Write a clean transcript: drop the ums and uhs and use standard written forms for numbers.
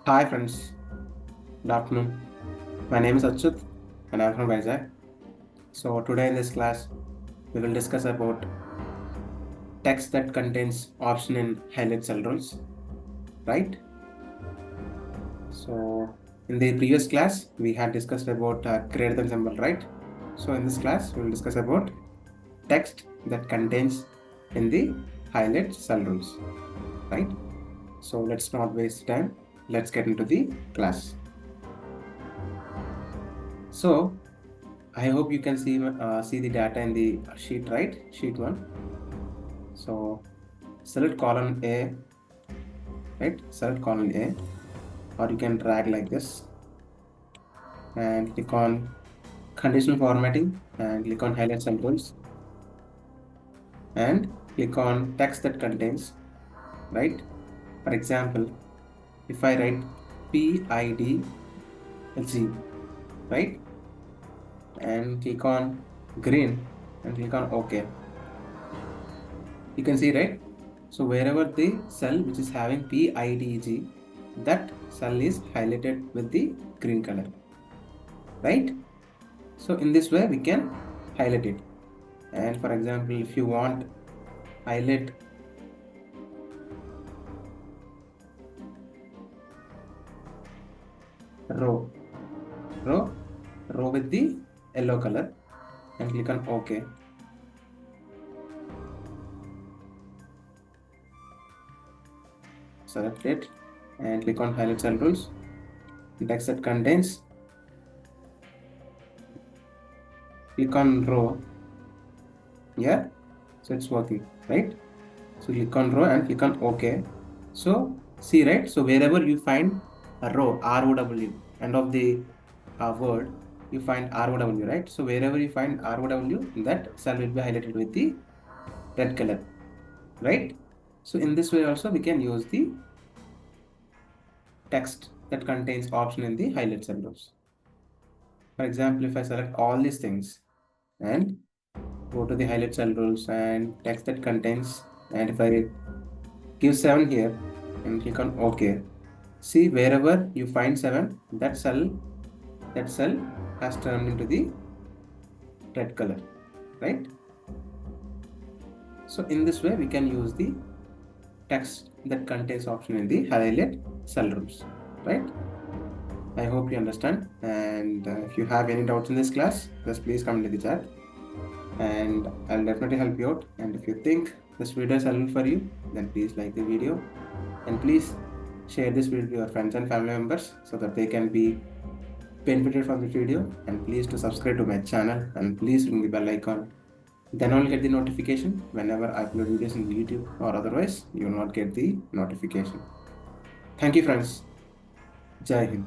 Hi friends, good afternoon. My name is Achyut and I'm from Vizag. So today in this class, we will discuss about text that contains option in highlight cell rules, right? So in the previous class, we had discussed about greater than symbol, right? So in this class, we will discuss about text that contains in the highlight cell rules, right? So let's not waste time. Let's get into the class. So I hope you can see the data in the sheet, right? Sheet 1. So select column A, right? Select column A, or you can drag like this and click on conditional formatting and click on highlight symbols and click on text that contains, right? For example, if I write PIDG, right? And click on green and click on OK. You can see, right? So wherever the cell which is having PIDG, that cell is highlighted with the green color, right? So in this way we can highlight it. And for example, if you want highlight row, row, row with the yellow color and click on OK. Select it and click on highlight cell rules. Text that contains, click on row. Yeah, so it's working, right? So click on row and click on OK. So see, right? So wherever you find a row, ROW, end of the word, you find ROW, right? So wherever you find ROW, that cell will be highlighted with the red color, right? So in this way also we can use the text that contains option in the highlight cell rows. For example, if I select all these things and go to the highlight cell rules and text that contains, and if I give 7 here and click on OK. See, wherever you find 7, that cell has turned into the red color, right? So in this way, we can use the text that contains option in the highlight cell rules, right? I hope you understand. And if you have any doubts in this class, just please comment in the chat and I'll definitely help you out. And if you think this video is helpful for you, then please like the video and please share this video to your friends and family members so that they can be benefited from the video. And please to subscribe to my channel and please ring the bell icon. Then only get the notification whenever I upload videos in YouTube, or otherwise you will not get the notification. Thank you friends. Jai Hind.